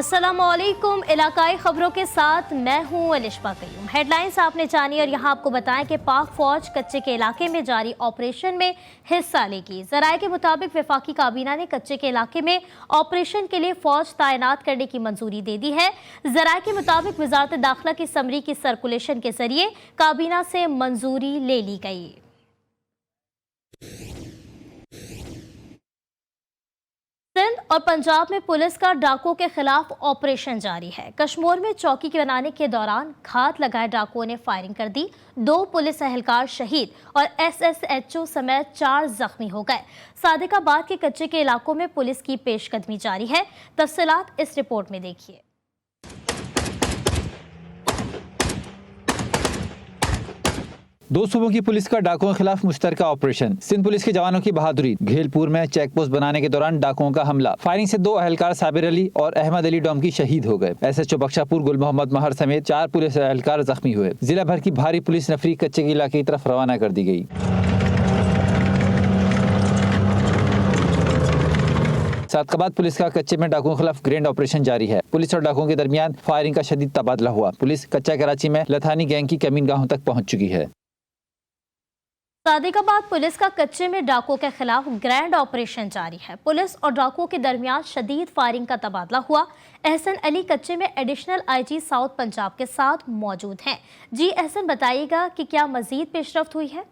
अस्सलामुअलैकुम। इलाकाई खबरों के साथ मैं हूं अलिशा कयूम। हेडलाइंस आपने जानी और यहां आपको बताएं कि पाक फौज कच्चे के इलाके में जारी ऑपरेशन में हिस्सा लेगी। जराये के मुताबिक वफाकी काबीना ने कच्चे के इलाके में ऑपरेशन के लिए फौज तैनात करने की मंजूरी दे दी है। जराये के मुताबिक वजारत दाखिला की समरी की सर्कुलेशन के जरिए काबीना से मंजूरी ले ली गई। सिंध और पंजाब में पुलिस का डाकुओं के खिलाफ ऑपरेशन जारी है। कश्मीर में चौकी बनाने के दौरान घात लगाए डाकुओं ने फायरिंग कर दी। 2 पुलिस एहलकार शहीद और SSHO समेत 4 जख्मी हो गए। सादिकाबाद के कच्चे के इलाकों में पुलिस की पेशकदमी जारी है। तफसीलात इस रिपोर्ट में देखिए। 2 सूबों की पुलिस का डाकुओं के खिलाफ मुश्तरका ऑपरेशन। सिंध पुलिस के जवानों की बहादुरी। घेलपुर में चेक पोस्ट बनाने के दौरान डाकुओं का हमला। फायरिंग से 2 एहलकार साबिर अली और अहमद अली डोमकी शहीद हो गए। SHO बख्शापुर गुल मोहम्मद महर समेत 4 पुलिस एहलकार जख्मी हुए। जिला भर की भारी पुलिस नफरी कच्चे के इलाके की तरफ रवाना कर दी गई। सादिकाबाद पुलिस का कच्चे में डाकुओं के खिलाफ ग्रैंड ऑपरेशन जारी है। पुलिस और डाकुओं के दरमियान फायरिंग का शदीद तबादला हुआ। पुलिस कच्चा कराची में लथानी गैंग की कमीनगाहों तक पहुंच चुकी है। सादिकाबाद पुलिस का कच्चे में डाकुओं के खिलाफ ग्रैंड ऑपरेशन जारी है। पुलिस और डाकुओं के दरमियान शदीद फायरिंग का तबादला हुआ। एहसन अली कच्चे में एडिशनल IG साउथ पंजाब के साथ मौजूद हैं। जी एहसन, बताइएगा कि क्या मजीद पेशरफ्त हुई है?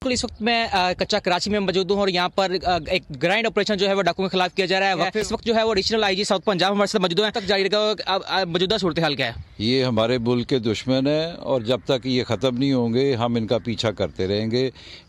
इस वक्त मैं कच्चा कराची में मौजूद हूँ और यहाँ पर एक ग्रैंड ऑपरेशन जो है वो डाकुओं के खिलाफ किया जा रहा है। इस वक्त जो है वो एडिशनल IG साउथ पंजाब हमारे साथ मौजूद है। तक जारी रहेगा। मौजूदा सूरत हाल क्या है? ये हमारे मुल्क के दुश्मन है और जब तक ये ख़त्म नहीं होंगे हम इनका पीछा करते रहेंगे।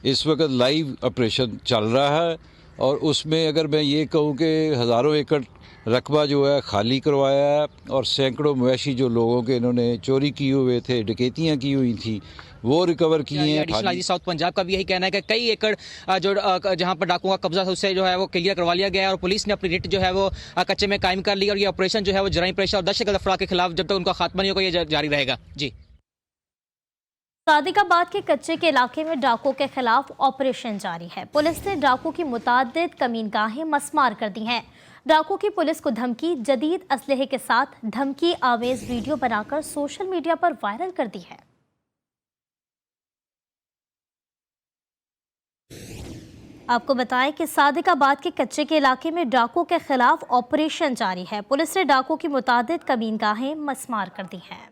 इस वक्त लाइव ऑपरेशन चल रहा है और उसमें अगर मैं ये कहूँ कि हज़ारों एकड़ रकबा जो है खाली करवाया है और सैकड़ों मवेशी जो लोगों के इन्होंने चोरी किए हुए थे, डकैतियाँ की हुई थी, वो रिकवर किए हैं। एडिशनल IG साउथ पंजाब का भी यही कहना है कि कई एकड़ जो जहां पर डाकुओं का कब्जा था उससे जो है वो क्लियर करवा लिया गया है और पुलिस ने अपनी रिट जो है वो कच्चे में कायम कर ली और ये ऑपरेशन जो है वो जराई प्रेशर और दहशतगर्द अफराद के खिलाफ जब तक उनका खात्मा नहीं होगा ये जारी रहेगा। जी। सादिकाबाद के कच्चे के इलाके में डाकुओं के खिलाफ ऑपरेशन जारी है। पुलिस ने डाकुओं की मुतादिद कमीनगाहें मस्मार कर दी हैं। डाकुओं की पुलिस को धमकी जदीद असलहे के साथ धमकी आवेज वीडियो बनाकर सोशल मीडिया पर वायरल कर दी है। आपको बताएं कि सादिकाबाद के कच्चे के इलाके में डाकुओं के खिलाफ ऑपरेशन जारी है। पुलिस ने डाकुओं की मुतादिद कमीनगाहें मस्मार कर दी हैं।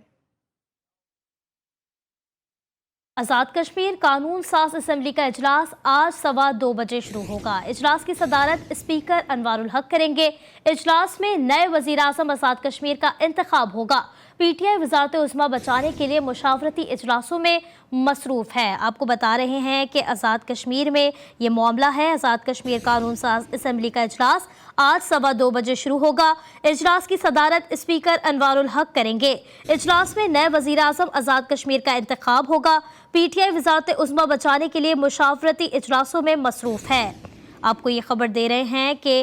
आज़ाद कश्मीर कानून साज असम्बली का इजलास आज 2:15 बजे शुरू होगा। इजलास की सदारत स्पीकर अनवारुल हक करेंगे। इजलास में नए वजीर आज़म आज़ाद कश्मीर का इंतखाब होगा। PTI वजारत उज़्मा बचाने के लिए मुशावरती इजलासों में मसरूफ़ है। आपको बता रहे हैं कि आज़ाद कश्मीर में ये मामला है। आज़ाद कश्मीर कानून साज असम्बली का इजलास आज 2:15 बजे शुरू होगा। इजलास की सदारत स्पीकर अनवारुल हक करेंगे। इजलास में नए वजीर आज़म आज़ाद कश्मीर का इंतखाब होगा। PTI वजारत उज़्मा बचाने के लिए मुशावरती इजलासों में मसरूफ़ है। आपको ये खबर दे रहे हैं कि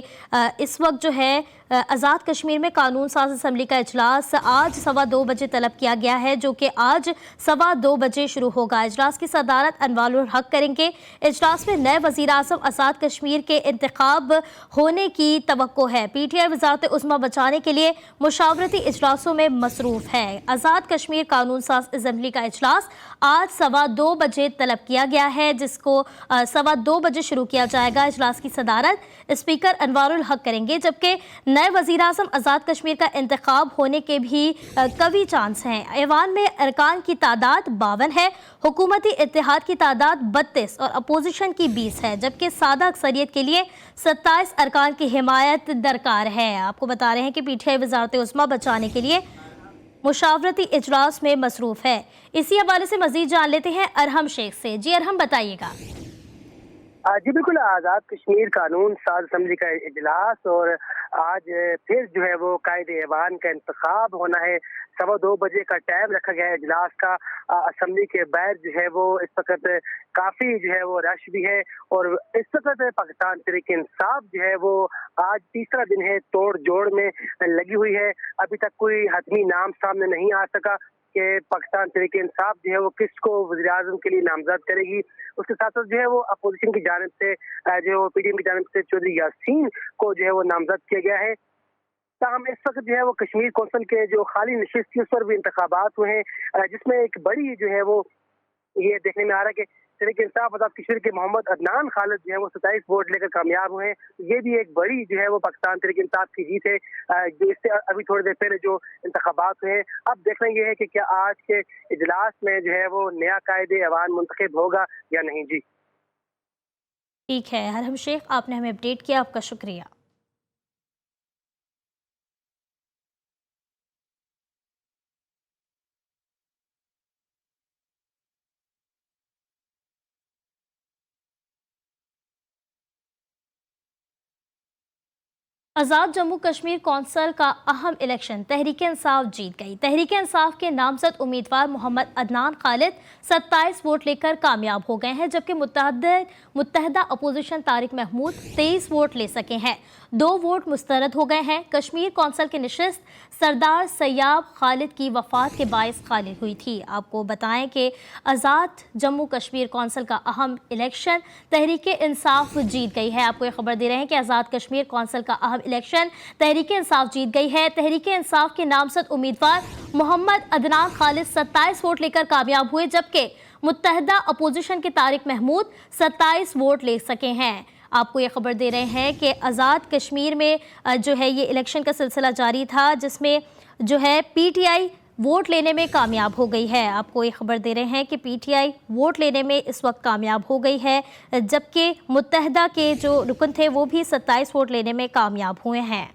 इस वक्त जो है आज़ाद कश्मीर में कानून साज असम्बली का इजलास आज 2:15 बजे तलब किया गया है, जो कि आज 2:15 बजे शुरू होगा। इजलास की सदारत अनवारुल हक करेंगे। इजलास में नए वज़ीर आज़म आज़ाद कश्मीर के इंतखाब होने की तवक्को है। PTI वजारत उज़्मा बचाने के लिए मुशावरती इजलासों में मसरूफ़ है। आज़ाद कश्मीर कानून साज असम्बली का इजलास आज 2:15 बजे तलब किया गया है, जिसको 2:15 बजे शुरू किया जाएगा। इजलास की सदारत स्पीकर अनवारुल हक करेंगे, जबकि नए वज़ीर आज़म आज़ाद कश्मीर का इंतखाब होने के भी कभी चांस हैं। ऐवान में अरकान की तादाद 52 है। हुकूमती इत्तेहाद की तादाद 32 और अपोजिशन की 20 है, जबकि सादा अक्सरियत के लिए 27 अरकान की हिमायत दरकार है। आपको बता रहे हैं कि PTI वजारत उज़्मा बचाने के लिए मुशावरती इजलास में मसरूफ़ है। इसी हवाले से मज़ीद जान लेते हैं अरहम शेख से। जी अरहम, बताइएगा। जी बिल्कुल, आज़ाद कश्मीर कानून साज असम्बली का इजलास और आज फिर जो है वो कायदे ऐवान का इंतखाब होना है। 2:15 बजे का टाइम रखा गया है इजलास का। असम्बली के बाहर जो है वो इस वक्त काफ़ी जो है वो रश भी है और इस वक्त पाकिस्तान तहरीक इंसाफ जो है वो आज तीसरा दिन है तोड़ जोड़ में लगी हुई है। अभी तक कोई हतमी नाम सामने नहीं आ सका कि पाकिस्तान तहरीक इंसाफ जो है वो किसको वज़ीर आज़म के लिए नामजद करेगी। उसके साथ साथ जो है वो अपोजिशन की जानिब से जो PTM की जानिब से चौधरी यासीन को जो है वो नामजद किया गया है। ताहम इस वक्त जो है वो कश्मीर कौंसिल के जो खाली नशिस्त थी उस पर भी इंतखाबात हुए हैं, जिसमें एक बड़ी जो है वो ये देखने में आ रहा है कि तहरीक इंसाफ आजाद कश्मीर के मोहम्मद अदनान खालिद जो है वो 27 वोट लेकर कामयाब हुए हैं। ये भी एक बड़ी जो है वो पाकिस्तान तहरीक इंसाफ की जीत है। जो इससे अभी थोड़ी देर पहले जो इंतखाबात हुए हैं, अब देखना ये है कि क्या आज के इजलास में जो है वो नया कायदे ऐवान मुंतखब होगा या नहीं। जी ठीक है हरम शेख, आपने हमें अपडेट किया, आपका शुक्रिया। आज़ाद जम्मू कश्मीर कौंसिल का अहम इलेक्शन तहरीक इंसाफ जीत गई। तहरीक इंसाफ के नामजद उम्मीदवार मोहम्मद अदनान खालिद 27 वोट लेकर कामयाब हो गए हैं, जबकि मुत्तहदा अपोजिशन तारिक महमूद 23 वोट ले सके हैं। 2 वोट मुस्तरद हो गए हैं। कश्मीर कौंसिल की नशिस्त सरदार सैयाब खालिद की वफात के बायस खाली हुई थी। आपको बताएं कि आज़ाद जम्मू कश्मीर कौंसिल का अहम इलेक्शन तहरीक इंसाफ जीत गई है। आपको ये खबर दे रहे हैं कि आज़ाद कश्मीर कौंसिल का अहम इलेक्शन तहरीक इंसाफ जीत गई है। तहरीक इंसाफ के नामजद उम्मीदवार मोहम्मद अदनान खालिद 27 वोट लेकर कामयाब हुए, जबकि मुत्तहदा अपोजिशन के तारिक महमूद 27 वोट ले सके हैं। आपको ये खबर दे रहे हैं कि आज़ाद कश्मीर में जो है ये इलेक्शन का सिलसिला जारी था, जिसमें जो है पीटीआई वोट लेने में कामयाब हो गई है। आपको ये खबर दे रहे हैं कि पीटीआई वोट लेने में इस वक्त कामयाब हो गई है, जबकि मुत्तहदा के जो रुकन थे वो भी 27 वोट लेने में कामयाब हुए हैं।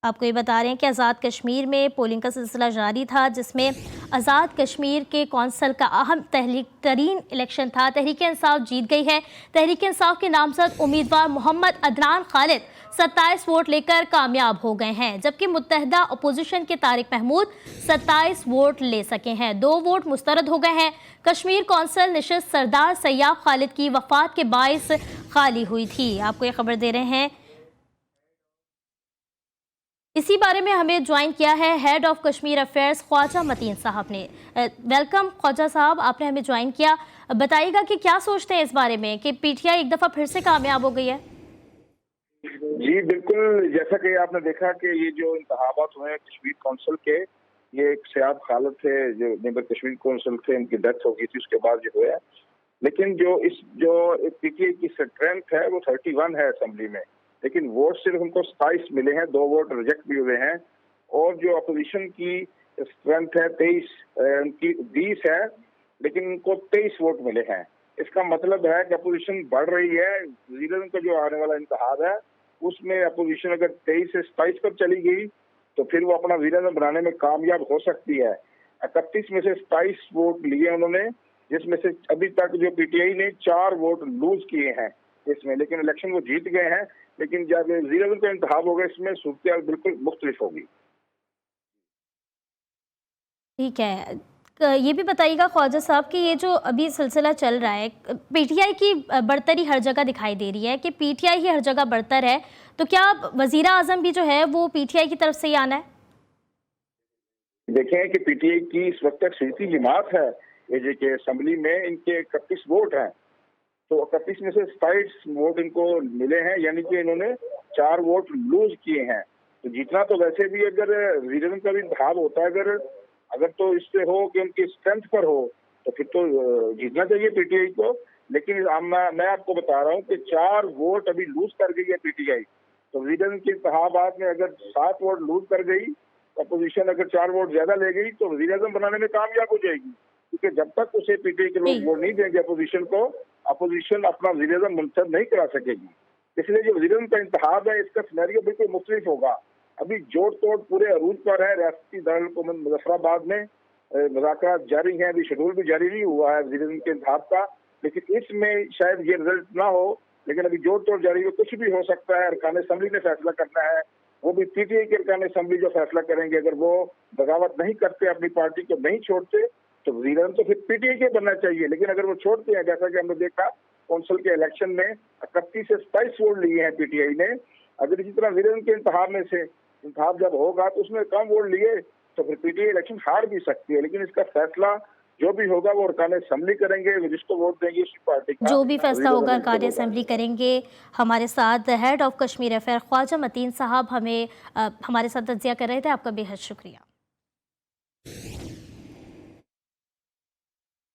आपको ये बता रहे हैं कि आज़ाद कश्मीर में पोलिंग का सिलसिला जारी था, जिसमें आज़ाद कश्मीर के कौंसिल का अहम तरीन इलेक्शन था। तहरीक इंसाफ जीत गई है। तहरीक इंसाफ के नामजद उम्मीदवार मोहम्मद अदनान खालिद 27 वोट लेकर कामयाब हो गए हैं, जबकि मुत्तहदा अपोजिशन के तारिक महमूद 27 वोट ले सके हैं। 2 वोट मुस्तरद हो गए हैं। कश्मीर कौंसिल नशिस्त सरदार सैयाब खालिद की वफात के बायस खाली हुई थी। आपको ये खबर दे रहे हैं। इसी बारे में हमें ज्वाइन किया है head of Kashmir affairs Khwaja Mateen साहब ने। वेलकम ख्वाजा साहब, आपने हमें ज्वाइन किया। बताइएगा कि क्या सोचते हैं इस बारे में कि पीटीआई एक दफ़ा फिर से कामयाब हो गई है। जी बिल्कुल, जैसा कि आपने देखा कि ये जो इंतखाबात हुए हैं कश्मीर कौंसिल के, ये एक सैयाब खालिद थे जो मेंबर कश्मीर कौंसिल थे, इनकी डेथ हो गई थी, उसके बाद जो हुआ है। लेकिन जो पीटीआई की स्ट्रेंथ है वो 31 है असेंबली में, लेकिन वोट सिर्फ उनको 27 मिले हैं, 2 वोट रिजेक्ट भी हुए हैं। और जो अपोजिशन की स्ट्रेंथ है 23, उनकी 20 है, लेकिन उनको 23 वोट मिले हैं। इसका मतलब है कि अपोजिशन बढ़ रही है। वज़ीर-ए-आज़म का जो आने वाला इंतखाब है उसमें अपोजिशन अगर 23 से 27 पर चली गई तो फिर वो अपना वज़ीर-ए-आज़म बनाने में कामयाब हो सकती है। 31 में से 27 वोट लिए उन्होंने, जिसमें से अभी तक जो पीटीआई ने 4 वोट लूज किए हैं इसमें, लेकिन इलेक्शन वो जीत गए हैं। लेकिन जब वज़ीर-ए-आज़म का इंतखाब होगा इसमें सूरत-ए-हाल बिल्कुल मुख्तलिफ होगी। ठीक है, ये भी बताइएगा ख्वाजा साहब कि ये जो अभी सिलसिला चल रहा है, पीटीआई की बढ़तरी हर जगह दिखाई दे रही है कि पीटीआई ही हर जगह बढ़तर है, तो क्या वज़ीर आज़म भी जो है वो पीटीआई की तरफ से ही आना है? देखें कि पीटीआई की इस वक्त तक सीधी जमात है ये के असेंबली में, इनके 31 वोट हैं, तो 31 में से 27 वोट इनको मिले हैं, यानी कि इन्होंने 4 वोट लूज किए हैं। तो जीतना तो वैसे भी अगर वज़ीर-ए-आज़म का भी इंतखाब होता है, अगर तो इससे हो कि उनकी स्ट्रेंथ पर हो तो फिर तो जीतना चाहिए पीटीआई को। लेकिन मैं आपको बता रहा हूँ कि 4 वोट अभी लूज कर गई है पीटीआई। तो वज़ीर-ए-आज़म के इंतखाबात में अगर 7 वोट लूज कर गई, अपोजिशन अगर 4 वोट ज्यादा ले गई तो वज़ीर-ए-आज़म बनाने में कामयाब हो जाएगी, क्योंकि जब तक उसे पीटीआई के लोग वोट नहीं देंगे अपोजिशन को, अपोजिशन अपना वज़ीर-ए-आज़म मुंतखब नहीं करा सकेगी। इसलिए जो वज़ीर-ए-आज़म का इंतखाब है इसका सिनेरियो बिल्कुल मुख्तलिफ होगा। अभी जोड़ तोड़ पूरे अरूज पर है। रियासती दारुल-हुकूमत मुज़फ्फराबाद में मुज़ाकरात जारी हैं, अभी शेड्यूल भी जारी नहीं हुआ है वज़ीर-ए-आज़म के इंतखाब का, लेकिन इसमें शायद ये रिजल्ट ना हो। लेकिन अभी जोड़ तोड़ जारी है, कुछ भी हो सकता है। अरकान असेंबली ने फैसला करना है, वो भी पीटीआई के अरकान असेंबली जो फैसला करेंगे। अगर वो बगावत नहीं करते, अपनी पार्टी को नहीं छोड़ते, तो वज़ीर-ए-आज़म तो फिर पीटीआई के बनना चाहिए। लेकिन अगर वो छोड़ते हैं, जैसा कि हमने देखा कौंसिल के इलेक्शन में 31 से 27 वोट लिए हैं पीटीआई ने, अगर इसी तरह वज़ीर-ए-आज़म के इंतखाब जब होगा तो उसमें कम वोट लिए तो फिर पीटीआई इलेक्शन हार भी सकती है। लेकिन इसका फैसला जो भी होगा वो अरकान असम्बली करेंगे, जिसको वोट देंगे उसी पार्टी का जो भी फैसला होगा लीडर कार्य होगा। असेंबली करेंगे। हमारे साथ head of Kashmir affair Khwaja Mateen साहब हमारे साथ तज्जिया कर रहे थे। आपका बेहद शुक्रिया।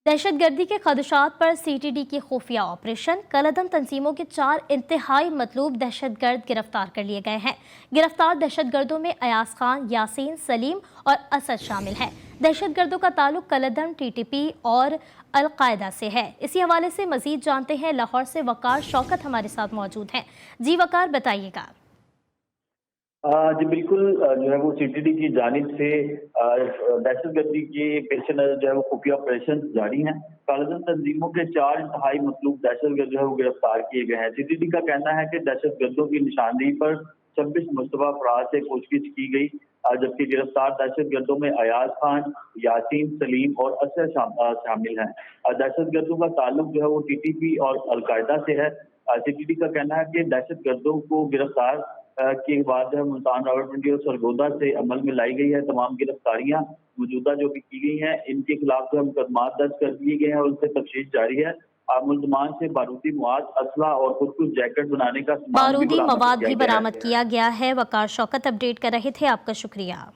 दहशतगर्दी के खदशात पर सीटीडी की खुफिया ऑपरेशन, कलअदम तंजीमों के 4 इंतहाई मतलूब दहशतगर्द गिरफ्तार कर लिए गए हैं। गिरफ्तार दहशतगर्दों में अयाज खान, यासीन, सलीम और असद शामिल हैं। दहशतगर्दों का ताल्लुक कलअदम, टीटीपी और अलकायदा से है। इसी हवाले से मजीद जानते हैं। लाहौर से वकार शौकत हमारे साथ मौजूद हैं। जी वकार, बताइएगा। जी बिल्कुल, जो है वो सीटीडी की जानिब से दहशतगर्दी के पेश नजर जो है वो खुफिया ऑपरेशन जारी हैं। कालदम तंजीमों के 4 इंतहाई मतलूब दहशतगर्द जो है वो गिरफ्तार किए गए हैं। सीटीडी का कहना है कि दहशतगर्दों की निशानदेही पर 26 मुश्तबा अफराद से पूछगिछ की गई, जबकि गिरफ्तार दहशतगर्दों में अयाज खान, यासीन, सलीम और असद शामिल हैं। दहशतगर्दों का ताल्लुक जो है वो टीटीपी और अलकायदा से है। सीटीडी का कहना है कि दहशतगर्दों को गिरफ्तार के बाद मुल्तान, रावलपिंडी और सरगोदा से अमल में लाई गई है। तमाम गिरफ्तारियां मौजूदा जो भी की गई हैं, इनके खिलाफ जो मुकदमा दर्ज कर दिए गए हैं और उनसे तफ्तीश जारी है। मुल्जमान से बारूदी मवाद, असला और खुद कुछ जैकेट बनाने का बारूदी मवाद भी बरामद किया गया है। वकार शौकत अपडेट कर रहे थे। आपका शुक्रिया।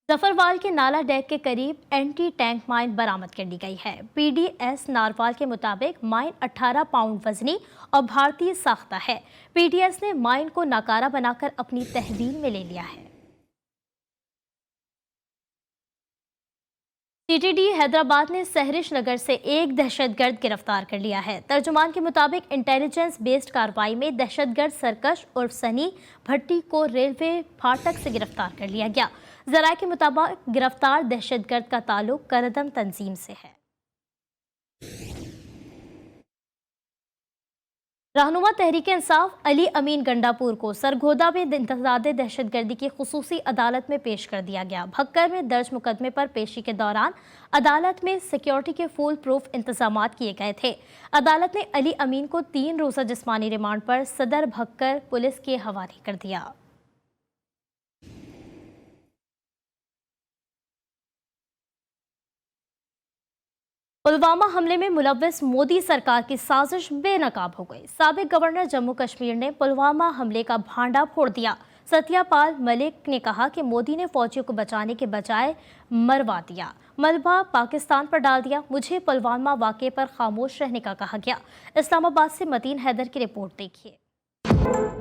जफरवाल के नाला डैक के करीब एंटी टैंक माइन बरामद कर ली गई है। पीडीएस नारवाल के मुताबिक माइन 18 पाउंड वजनी और भारतीय साख्ता है। पीडीएस ने माइन को नाकारा बनाकर अपनी तहवील में ले लिया है। सीटीडी हैदराबाद ने सहरिश नगर से एक दहशतगर्द गिरफ्तार कर लिया है। तर्जुमान के मुताबिक इंटेलिजेंस बेस्ड कार्रवाई में दहशतगर्द सरकश उर्फ सनी भट्टी को रेलवे फाटक से गिरफ्तार कर लिया गया। जराये के मुताबिक गिरफ्तार दहशतगर्द का ताल्लुक कलअदम तंजीम से है। रहनुमा तहरीक इंसाफ अली अमीन गंडापुर को सरगोदा में इंतज़ाद दहशतगर्दी की खुसूसी अदालत में पेश कर दिया गया। भक्कर में दर्ज मुकदमे पर पेशी के दौरान अदालत में सिक्योरिटी के फुल प्रूफ इंतजामात किए गए थे। अदालत ने अली अमीन को 3 रोज़ा जिस्मानी रिमांड पर सदर भक्कर पुलिस के हवाले कर दिया। पुलवामा हमले में मुलव्विस मोदी सरकार की साजिश बेनकाब हो गई। साबिक गवर्नर जम्मू कश्मीर ने पुलवामा हमले का भांडा फोड़ दिया। सत्यपाल मलिक ने कहा कि मोदी ने फौजियों को बचाने के बजाय मरवा दिया, मलबा पाकिस्तान पर डाल दिया। मुझे पुलवामा वाक़े पर खामोश रहने का कहा गया। इस्लामाबाद से मतीन हैदर की रिपोर्ट देखिए।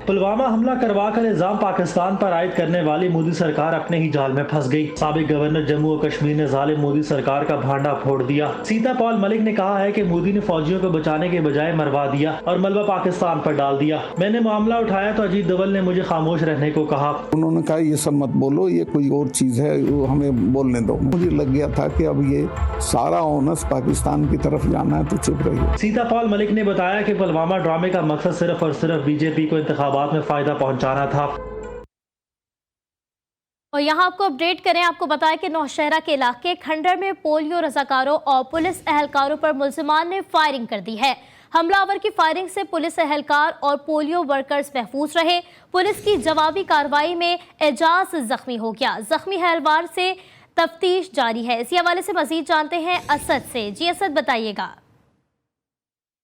पुलवामा हमला करवाकर इल्जाम पाकिस्तान पर आयद करने वाली मोदी सरकार अपने ही जाल में फंस गई। साबिक गवर्नर जम्मू और कश्मीर ने जालिम मोदी सरकार का भांडा फोड़ दिया। सीतापाल मलिक ने कहा है कि मोदी ने फौजियों को बचाने के बजाय मरवा दिया और मलबा पाकिस्तान पर डाल दिया। मैंने मामला उठाया तो अजीत डोभाल ने मुझे खामोश रहने को कहा। उन्होंने कहा ये सब मत बोलो, ये कोई और चीज है, हमें बोलने दो। मुझे लग गया था कि अब ये सारा ओनस पाकिस्तान की तरफ जाना है तो चुप रहिए। सीतापाल मलिक ने बताया कि पुलवामा ड्रामे का मकसद सिर्फ और सिर्फ बीजेपी को इंतखाबात में फायदा पहुंचाना था। और यहाँ आपको अपडेट करें, आपको बताया कि नौशहरा के इलाके खंडर में पोलियो रजाकारों और पुलिस एहलकारों पर मुल्जिमान ने फायरिंग कर दी है। हमलावर की फायरिंग से पुलिस एहलकार और पोलियो वर्कर्स महफूज रहे। पुलिस की जवाबी कार्रवाई में एजाज जख्मी हो गया। जख्मी एहलवार से तफ्तीश जारी है। इसी हवाले से मजीद जानते हैं असद से। जी असद, बताइएगा।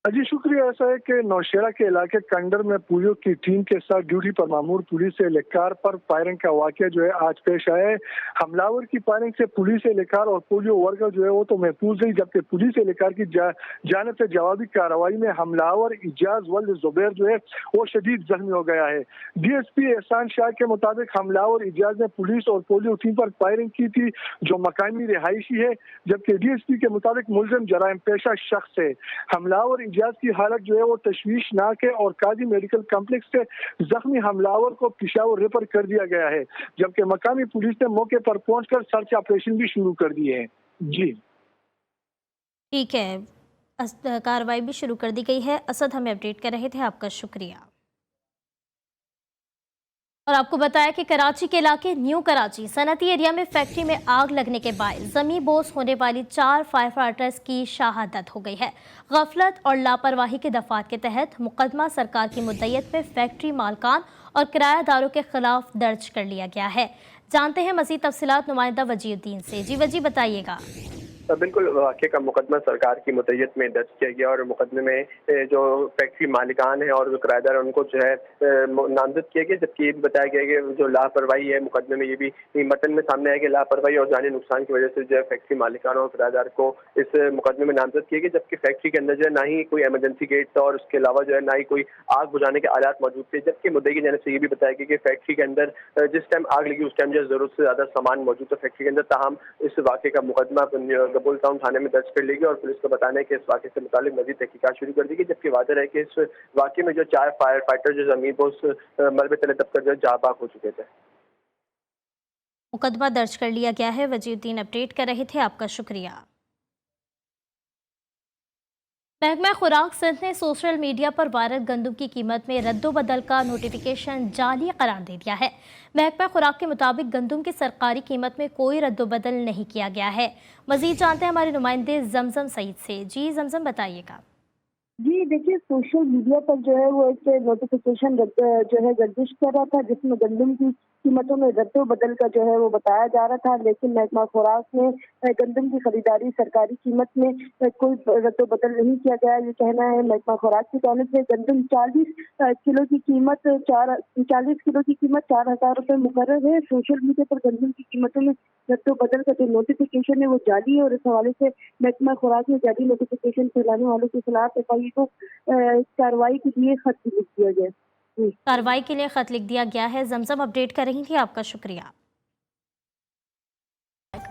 जी शुक्रिया। ऐसा है कि नौशहरा के इलाके कंडर में पोलियो की टीम के साथ ड्यूटी पर मामूर पुलिस एहलकार पर फायरिंग का वाकया जो है आज पेश आया है। हमलावर की फायरिंग से पुलिस एहलकार और पोलियो वर्कर जो है वो तो महफूज नहीं, जबकि पुलिस एहलकार की जानिब से जवाबी कार्रवाई में हमलावर इजाज वल्द जुबैर जो है वो शदीद जख्मी हो गया है। DSP एहसान शाह के मुताबिक हमलावर इजाज ने पुलिस और पोलियो टीम पर फायरिंग की थी जो मकामी रिहायशी है, जबकि DSP के मुताबिक मुलजिम जराइम पेशा शख्स है। हमलावर इजाज की हालत जो है वो तशवीशनाक है और काजी मेडिकल कॉम्प्लेक्स से जख्मी हमलावर को पेशावर रेफर कर दिया गया है, जबकि मकामी पुलिस ने मौके पर पहुंचकर सर्च ऑपरेशन भी शुरू कर दिए हैं। जी ठीक है, कार्रवाई भी शुरू कर दी गई है। असद हमें अपडेट कर रहे थे, आपका शुक्रिया। और आपको बताया कि कराची के इलाके न्यू कराची सनती एरिया में फैक्ट्री में आग लगने के बाद जमी बोस होने वाली 4 फायर फाइटर्स की शहादत हो गई है। गफलत और लापरवाही के दफात के तहत मुकदमा सरकार की मुद्दत में फैक्ट्री मालकान और किरायादारों के खिलाफ दर्ज कर लिया गया है। जानते हैं मजीद तफसीलात नुमाइंदा वजीउद्दीन से। जी वजी बताइएगा। बिल्कुल, वाक़े का मुकदमा सरकार की मुतय्यत में दर्ज किया गया और मुकदमे में जो फैक्ट्री मालिकान है और जो किराएदार है उनको जो है नामजद किया गया। जबकि ये भी बताया गया कि जो लापरवाही है मुकदमे में, ये भी मतन में सामने आया कि लापरवाही और जानी नुकसान की वजह से जो है फैक्ट्री मालिकान और किराएदार को इस मुकदमे में नामजद किया गया। जबकि फैक्ट्री के अंदर जो है ना ही कोई एमरजेंसी गेट था और उसके अलावा जो है ना ही कोई आग बुझाने के आलात मौजूद थे। जबकि मुद्दे की जानिब से ये भी बताया गया कि फैक्ट्री के अंदर जिस टाइम आग लगी उस टाइम जो जरूरत से ज्यादा सामान मौजूद था फैक्ट्री के अंदर। ताहम इस वाक़े का मुकदमा गबूल टाउन थाने में दर्ज कर ली गई और पुलिस को बताने के इस वाक़े से मुतालिक मजीद तहकीकात शुरू कर दी गई। जबकि वाज़ेह है कि इस वाक़े में जो 4 फायर फाइटर जो जमीन पर उस मलबे तले दबकर जो जाँ बाग हो चुके थे। मुकदमा दर्ज कर लिया गया है। वजीउद्दीन अपडेट कर रहे थे, आपका शुक्रिया। महकमा खुराक सिंध ने सोशल मीडिया पर वायरल गंदम की कीमत में रद्दोबदल का नोटिफिकेशन जाली करार दे दिया है। महकमा खुराक के मुताबिक गंदम की सरकारी कीमत में कोई रद्दोबदल नहीं किया गया है। मजीद जानते हैं हमारे नुमाइंदे जमजम सईद से। जी जमजम बताइएगा। जी देखिए, सोशल मीडिया पर जो है वो एक नोटिफिकेशन जो है गर्दिश कर रहा था जिसमें गंदम की कीमतों में रद्दो बदल का जो है वो बताया जा रहा था। लेकिन महकमा खुराक ने गंदम की खरीदारी सरकारी कीमत में कोई रद्दो बदल नहीं किया गया। ये कहना है महकमा खुराक की जानिब से। गंदम 40 किलो की कीमत 4,000 रुपये मुकर्रर है। सोशल मीडिया पर गंदम की कीमतों में रद्दो बदल का जो नोटिफिकेशन है वो जाली है और इस हवाले से महकमा खुराक ने जाली नोटिफिकेशन फैलाने वालों के खिलाफ एफआईए को कार्रवाई के लिए खत लिख दिया गया। कार्रवाई के लिए खत लिख दिया गया है। जमजम अपडेट कर रही थी, आपका शुक्रिया।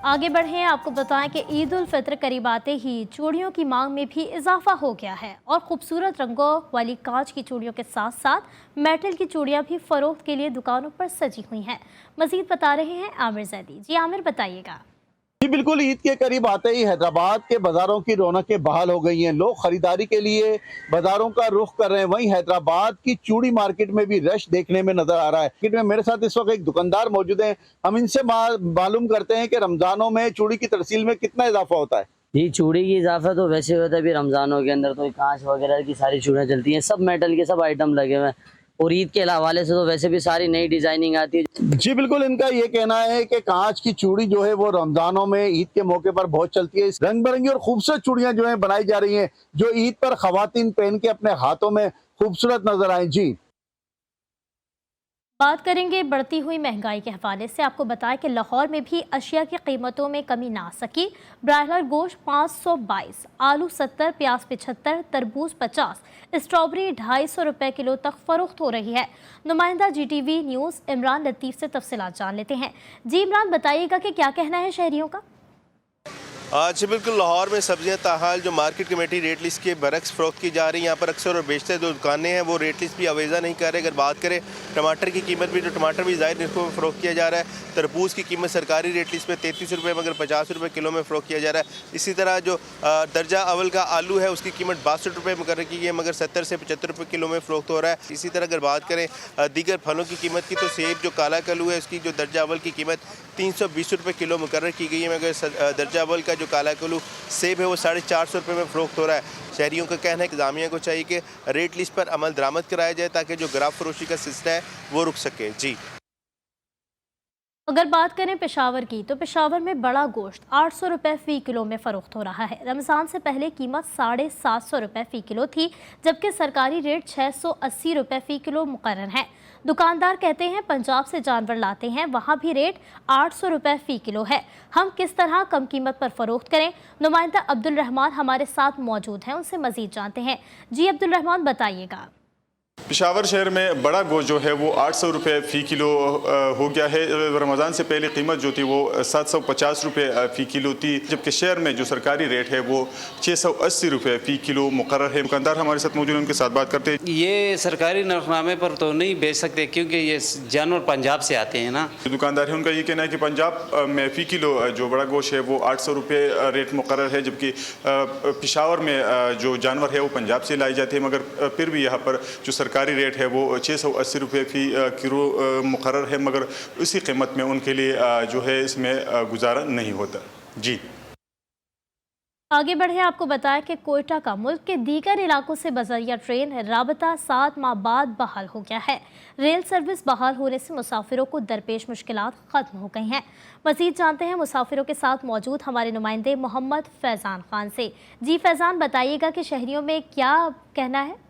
आगे बढ़े, आपको बताएं कि ईद उल फित्र करीब आते ही चूड़ियों की मांग में भी इजाफा हो गया है और खूबसूरत रंगों वाली कांच की चूड़ियों के साथ साथ मेटल की चूड़ियां भी फरोख्त के लिए दुकानों पर सजी हुई हैं। मजीद बता रहे हैं आमिर जैदी। जी आमिर बताइएगा। जी बिल्कुल, ईद के करीब आते ही हैदराबाद के बाजारों की रौनकें बहाल हो गई हैं। लोग खरीदारी के लिए बाजारों का रुख कर रहे हैं। वहीं हैदराबाद की चूड़ी मार्केट में भी रश देखने में नजर आ रहा है। मार्केट में मेरे साथ इस वक्त एक दुकानदार मौजूद हैं। हम इनसे मालूम करते हैं कि रमजानों में चूड़ी की तरसील में कितना इजाफा होता है। जी चूड़ी की इजाफा तो वैसे होता है, अभी रमजानों के अंदर तो कांच वगैरह की सारी चूड़ियाँ चलती हैं, सब मेटल के सब आइटम लगे हुए हैं और ईद के हवाले से तो वैसे भी सारी नई डिजाइनिंग आती है। जी बिल्कुल, इनका ये कहना है कि कांच की चूड़ी जो है वो रमजानों में ईद के मौके पर बहुत चलती है। रंग बिरंगी और खूबसूरत चूड़ियां जो है बनाई जा रही हैं जो ईद पर खवातीन पहन के अपने हाथों में खूबसूरत नजर आए। जी बात करेंगे बढ़ती हुई महंगाई के हवाले से। आपको बताएं कि लाहौर में भी अशिया की कीमतों में कमी ना सकी। ब्रायलर गोश्त 522, आलू 70, प्याज 75, तरबूज 50, स्ट्रॉबेरी 250 रुपए किलो तक फरोख्त हो रही है। नुमाइंदा GTV न्यूज़ इमरान लतीफ़ से तफसीलात जान लेते हैं। जी इमरान बताइएगा कि क्या कहना है शहरियों का। जी बिल्कुल, लाहौर में सब्जियां ताहाल जो मार्केट कमेटी रेट लिस्ट के बरक्स फ़रोख्त की जा रही है। यहाँ पर अक्सर और बेशतर जो दुकानें हैं वो रेट लिस्ट भी अवेज़ा नहीं कर रहे। अगर बात करें टमाटर की कीमत भी, तो टमाटर भी ज़ाहिर निर्खों में फ़रोख्त किया जा रहा है। तरबूज की कीमत सरकारी रेट लिस्ट में 33 रुपये मगर 50 रुपये किलो में फ़रोख्त किया जा रहा है। इसी तरह जो दर्जा अव्वल का आलू है उसकी कीमत 62 रुपये मुकर्रर की है मगर 70 से 75 रुपये किलो में फ़रोख्त हो रहा है। इसी तरह अगर बात करें दीगर फलों की कीमत की, तो सेब जो काला कलू है उसकी जो दर्जा अव्वल की कीमत 320 रुपये किलो मुकर्रर की गई है मगर दर्जा अव्वल का जो काला कलू सेब है वो 450 रुपये में फ़रोख्त हो रहा है। शहरियों का कहना है कि इंतज़ामिया को चाहिए कि रेट लिस्ट पर अमल दरामद कराया जाए ताकि जो गिराव फरोशी का सिलसिला है वो रुक सके। जी अगर बात करें पेशावर की, तो पेशावर में बड़ा गोश्त 800 रुपये फ़ी किलो में फ़रोख्त हो रहा है। रमज़ान से पहले कीमत 750 रुपये फ़ी किलो थी, जबकि सरकारी रेट 680 रुपये फ़ी किलो मुकर्रर है। दुकानदार कहते हैं पंजाब से जानवर लाते हैं, वहाँ भी रेट 800 रुपये फ़ी किलो है। हम किस तरह कम कीमत पर फ़रोख्त करें, नुमाइंदा अब्दुल रहमान हमारे साथ मौजूद हैं, उनसे मज़ीद जानते हैं। जी अब्दुल रहमान बताइएगा। पेशावर शहर में बड़ा गोश्त जो है वो 800 रुपये फ़ी किलो हो गया है। रमज़ान से पहले कीमत जो थी वो 750 रुपये फ़ी किलो थी, जबकि शहर में जो सरकारी रेट है वो 680 रुपये फ़ी किलो मुकर्रर है। दुकानदार हमारे साथ मौजूद हैं, उनके साथ बात करते हैं। ये सरकारी नरखनामे पर तो नहीं बेच सकते क्योंकि ये जानवर पंजाब से आते हैं ना। जो दुकानदार है उनका ये कहना है कि पंजाब में फ़ी किलो जो बड़ा गोश्त है वो 800 रुपये रेट मुकर्रर है, जबकि पेशावर में जो जानवर है वो पंजाब से लाई जाते हैं मगर फिर भी यहाँ पर जो सरकारी रेट है वो 680 रुपये फ़ी किलो मुकर्रर है मगर उसी कीमत में उनके लिए जो है इसमें गुजारा नहीं होता। जी आगे बढ़े, आपको बताया कि कोयटा का मुल्क के दीगर इलाकों से बजरिया ट्रेन राबता 7 माह बाद बहाल हो गया है। रेल सर्विस बहाल होने से मुसाफिरों को दरपेश मुश्किलात खत्म हो गई हैं। मजीद जानते हैं मुसाफिरों के साथ मौजूद हमारे नुमाइंदे मोहम्मद फैजान खान से। जी फैजान, बताइएगा कि शहरियों में क्या कहना है।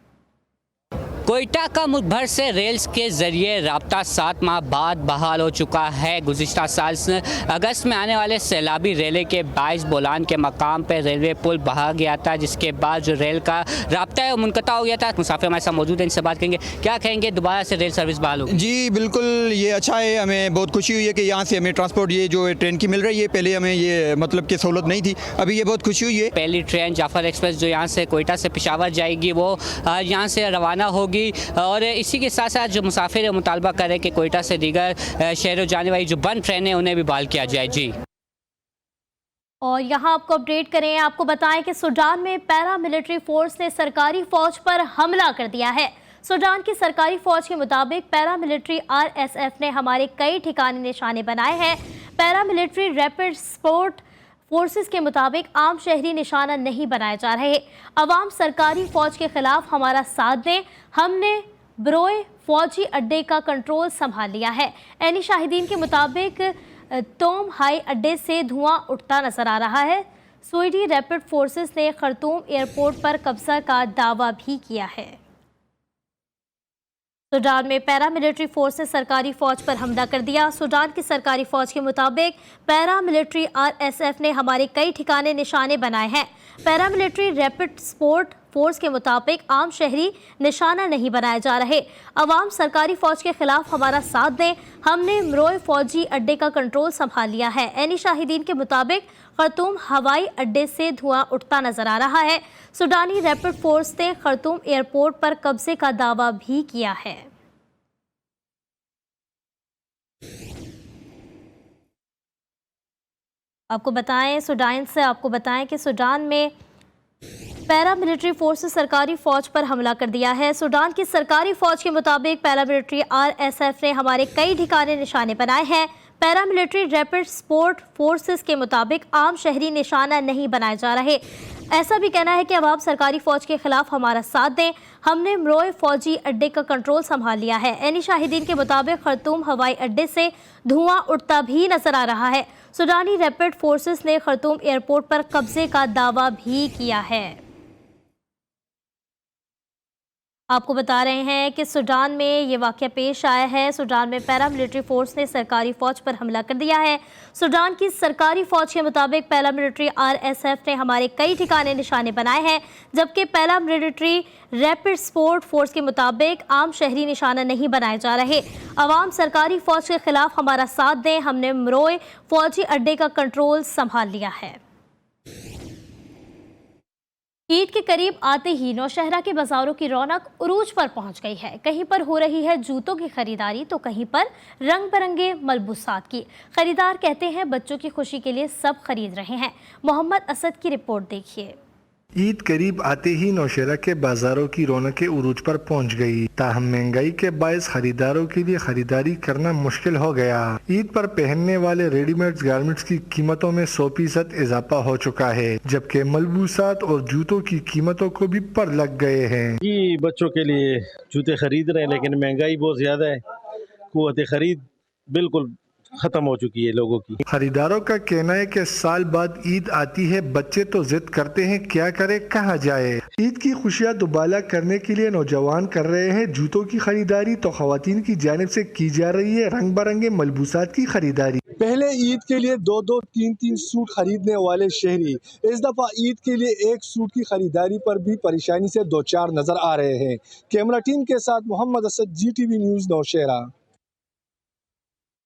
कोयटा का मुल्क भर से रेल्स के जरिए राब्ता 7 माह बाद बहाल हो चुका है। गुज़िश्ता साल अगस्त में आने वाले सैलाबी रेले के 22 बोलान के मकाम पर रेलवे पुल बहा गया था, जिसके बाद जो रेल का राब्ता है वो मुनक़ता हो गया था। मुसाफिर हमारे साथ मौजूद हैं, इनसे बात करेंगे। क्या कहेंगे, दोबारा से रेल सर्विस बहाल होगी? जी बिल्कुल, ये अच्छा है। हमें बहुत खुशी हुई है कि यहाँ से हमें ट्रांसपोर्ट ये जो ट्रेन की मिल रही है। पहले हमें ये मतलब कि सहूलत नहीं थी, अभी ये बहुत खुशी हुई है। पहली ट्रेन जाफर एक्सप्रेस जो यहाँ से कोयटा से पेशावर जाएगी वो यहाँ से रवाना होगी, और इसी के साथ साथ जो मुसाफिर मुतालबा करें कि कोयटा से दीगर शहरों जाने वाली जो बंद ट्रेनें उन्हें भी बहाल किया जाए। जी, और यहाँ आपको अपडेट करें, आपको बताएं कि सूडान में पैरामिलिट्री फोर्स ने सरकारी फौज पर हमला कर दिया है। सूडान की सरकारी फौज के मुताबिक पैरामिलिट्री RSF ने हमारे कई ठिकाने निशाने बनाए हैं। पैरामिलिट्री रैपिड सपोर्ट फोर्सेस के मुताबिक आम शहरी निशाना नहीं बनाए जा रहे। अवाम सरकारी फौज के खिलाफ हमारा साथ दें, हमने ब्रोए फौजी अड्डे का कंट्रोल संभाल लिया है। एनी शाहिदीन के मुताबिक तोम हाई अड्डे से धुआं उठता नजर आ रहा है। स्वीडी रैपिड फोर्सेस ने खर्तूम एयरपोर्ट पर कब्जा का दावा भी किया है। सूडान में पैरामिलिट्री फोर्स ने सरकारी फौज पर हमला कर दिया। सूडान की सरकारी फौज के मुताबिक पैरामिलिट्री RSF ने हमारे कई ठिकाने निशाने बनाए हैं। पैरामिलिट्री रैपिड सपोर्ट फोर्स के मुताबिक आम शहरी निशाना नहीं बनाए जा रहे। अवाम सरकारी फौज के खिलाफ हमारा साथ दें, हमने मरोए फौजी अड्डे का कंट्रोल संभाल लिया है। एनी शाहिदीन के मुताबिक खर्तूम हवाई अड्डे से धुआं उठता नजर आ रहा है। सूडानी रैपिड फोर्स ने खर्तूम एयरपोर्ट पर कब्जे का दावा भी किया है। आपको बताएं कि सूडान में पैरामिलिट्री फोर्स ने सरकारी फौज पर हमला कर दिया है। सूडान की सरकारी फौज के मुताबिक पैरामिलिट्री RSF ने हमारे कई ठिकाने निशाने बनाए हैं। पैरामिलिट्री रैपिड सपोर्ट फोर्सेस के मुताबिक आम शहरी निशाना नहीं बनाए जा रहे। ऐसा भी कहना है कि अवाम सरकारी फौज के खिलाफ हमारा साथ दें, हमने मरोए फौजी अड्डे का कंट्रोल संभाल लिया है। एनी शाहिदीन के मुताबिक खर्तूम हवाई अड्डे से धुआं उठता भी नजर आ रहा है। सूडानी रैपिड फोर्सेस ने खर्तूम एयरपोर्ट पर कब्जे का दावा भी किया है। आपको बता रहे हैं कि सूडान में ये वाक़या पेश आया है। सूडान में पैरामिलिट्री फोर्स ने सरकारी फौज पर हमला कर दिया है। सूडान की सरकारी फौज के मुताबिक पैरामिलिट्री RSF ने हमारे कई ठिकाने निशाने बनाए हैं, जबकि पैरामिलिट्री रैपिड सपोर्ट फोर्स के मुताबिक आम शहरी निशाना नहीं बनाए जा रहे। अवाम सरकारी फौज के खिलाफ हमारा साथ दें, हमने मरोए फौजी अड्डे का कंट्रोल संभाल लिया है। ईद के करीब आते ही नौशहरा के बाजारों की रौनक उरूज पर पहुंच गई है। कहीं पर हो रही है जूतों की खरीदारी तो कहीं पर रंग बिरंगे मलबूसात की। खरीदार कहते हैं बच्चों की खुशी के लिए सब खरीद रहे हैं। मोहम्मद असद की रिपोर्ट देखिए। ईद करीब आते ही नौशहरा के बाजारों की रौनकें उरूज पर पहुंच गई। ताहम महंगाई के बायस खरीदारों के लिए खरीदारी करना मुश्किल हो गया। ईद पर पहनने वाले रेडीमेड गारमेंट्स की कीमतों में 100% इजाफा हो चुका है, जबकि मलबूसात और जूतों की कीमतों को भी पर लग गए हैं। जी, बच्चों के लिए जूते खरीद रहे हैं, लेकिन महंगाई बहुत ज्यादा है, कुव्वत खरीद बिल्कुल खत्म हो चुकी है लोगों की। खरीदारों का कहना है कि साल बाद ईद आती है, बच्चे तो जिद करते हैं, क्या करे कहाँ जाए। ईद की खुशियाँ दुबाला करने के लिए नौजवान कर रहे हैं जूतों की खरीदारी, तो खवातीन की जानिब से की जा रही है रंग बिरंगे मलबूसात की खरीदारी। पहले ईद के लिए 2-2, 3-3 सूट खरीदने वाले शहरी इस दफा ईद के लिए एक सूट की खरीदारी पर भी परेशानी से दो चार नजर आ रहे हैं। कैमरा टीम के साथ मोहम्मद असद, GTV न्यूज, नौशहरा।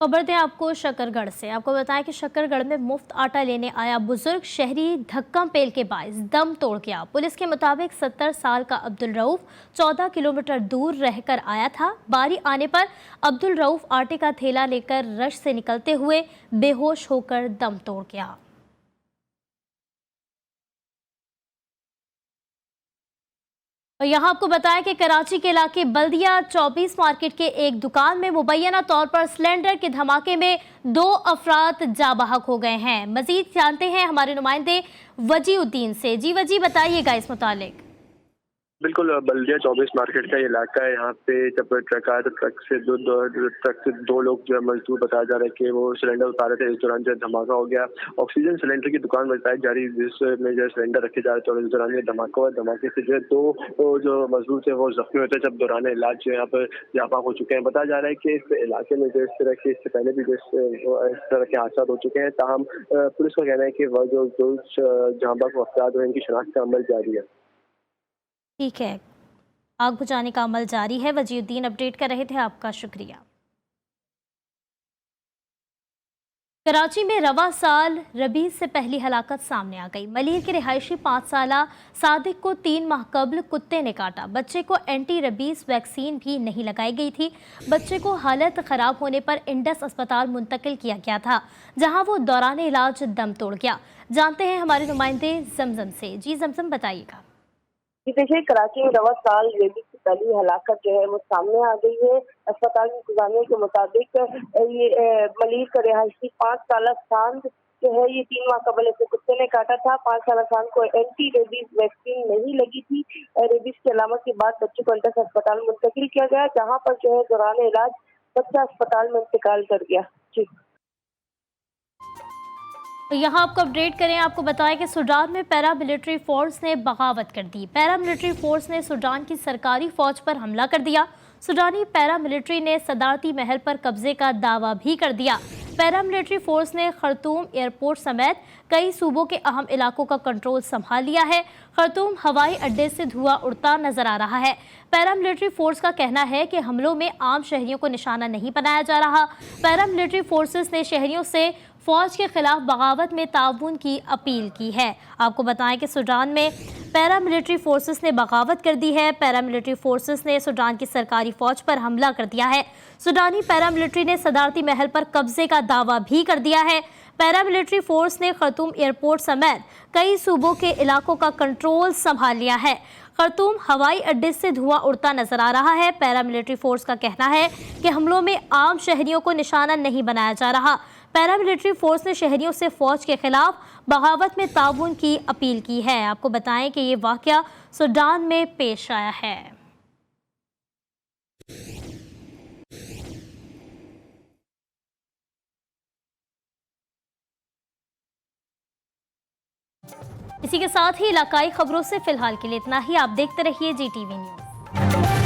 खबर दें आपको शकरगढ़ से। आपको बताएं कि शकरगढ़ में मुफ्त आटा लेने आया बुजुर्ग शहरी धक्कम पेल के बायस दम तोड़ गया। पुलिस के मुताबिक 70 साल का अब्दुल रऊफ 14 किलोमीटर दूर रहकर आया था। बारी आने पर अब्दुल रऊफ आटे का थैला लेकर रश से निकलते हुए बेहोश होकर दम तोड़ गया। और यहाँ आपको बताया कि कराची के इलाके बल्दिया 24 मार्केट के एक दुकान में मुबैना तौर पर सिलेंडर के धमाके में 2 अफराद जाँ बहक हो गए हैं। मजीद जानते हैं हमारे नुमाइंदे वजीउद्दीन से। जी वजी, बताइएगा इस मुतालिक। बिल्कुल, बल्दिया 24 मार्केट का इलाका है। यहाँ पे जब ट्रक आया तो ट्रक से दो लोग जो है मजदूर बताया जा रहा है कि वो सिलेंडर उतार रहे थे। इस दौरान जो धमाका हो गया। ऑक्सीजन सिलेंडर की दुकान बताई जा रही है जिसमें जो सिलेंडर रखे जा रहे थे और इस दौरान ये धमाका हुआ। धमाके से जो है दो जो मजदूर थे वो जख्मी हुए थे, जब दौरान इलाज जो यहाँ पर जापाक हो चुके हैं। बताया जा रहा है कि इस इलाके में जो इस तरह के इससे पहले भी इस तरह के हादसा हो चुके हैं। ताहम पुलिस का कहना है कि वह जो जाबाक अफराद हुए इनकी शनाख्त का अमल जारी है। ठीक है, आग बुझाने का अमल जारी है। वजीउद्दीन अपडेट कर रहे थे, आपका शुक्रिया। कराची में रवा साल रबी से पहली हलाकत सामने आ गई। मलिर के रिहायशी 5 साला सादिक को 3 माह कबल कुत्ते ने काटा। बच्चे को एंटी रबीज वैक्सीन भी नहीं लगाई गई थी। बच्चे को हालत खराब होने पर इंडस अस्पताल मुंतकिल किया गया था, जहां वो दौरान इलाज दम तोड़ गया। जानते हैं हमारे नुमाइंदे जमजम से। जी जमजम, बताइएगा। देखिए, कराची में रवा साल रेबीज की पहली हलाकत जो है वो सामने आ गई है। अस्पताल इंतजामिया के मुताबिक ये मलिर का रिहायशी 5 साला सांद जो है ये 3 माह कबल ऐसे कुत्ते ने काटा था। 5 साला सांद को एंटी रेबीज वैक्सीन नहीं लगी थी। रेबीज की अलामत के बाद बच्चे को इंडस अस्पताल मुंतकिल किया गया, जहाँ पर जो है दौरान इलाज बच्चा अस्पताल में इंतकाल कर गया। जी, तो यहाँ आपको अपडेट करें, आपको बताएं कि सूडान में पैरामिलिट्री फोर्स ने बगावत कर दी। पैरामिलिट्री फोर्स ने सूडान की सरकारी फौज पर हमला कर दिया। सूडानी पैरामिलिट्री ने सदारती महल पर कब्जे का दावा भी कर दिया। पैरामिलिट्री फोर्स ने खर्तूम एयरपोर्ट समेत कई सूबों के अहम इलाकों का कंट्रोल संभाल लिया है। खर्तूम हवाई अड्डे से धुआं उड़ता नजर आ रहा है। पैरामिलिट्री फोर्स का कहना है कि हमलों में आम शहरियों को निशाना नहीं बनाया जा रहा। पैरामिलिट्री फोर्सेस ने शहरियों से फौज के खिलाफ बगावत में ताउन की अपील की है। आपको बताएं कि सूडान में पैरामिलिट्री फोर्सेस ने बगावत कर दी है। पैरामिलिट्री फोर्सेस ने सूडान की सरकारी फौज पर हमला कर दिया है। सूडानी पैरामिलिट्री ने सदारती महल पर कब्जे का दावा भी कर दिया है। पैरामिलिट्री फोर्स ने खर्तूम एयरपोर्ट समेत कई सूबों के इलाकों का कंट्रोल संभाल लिया है। खर्तूम हवाई अड्डे से धुआं उड़ता नजर आ रहा है। पैरामिलिट्री फोर्स का कहना है कि हमलों में आम शहरियों को निशाना नहीं बनाया जा रहा। पैरामिलिट्री फोर्स ने शहरियों से फौज के खिलाफ बगावत में ताउन की अपील की है। आपको बताएं कि ये वाकया सूडान में पेश आया है। इसी के साथ ही इलाकाई खबरों से फिलहाल के लिए इतना ही। आप देखते रहिए GTV न्यूज़।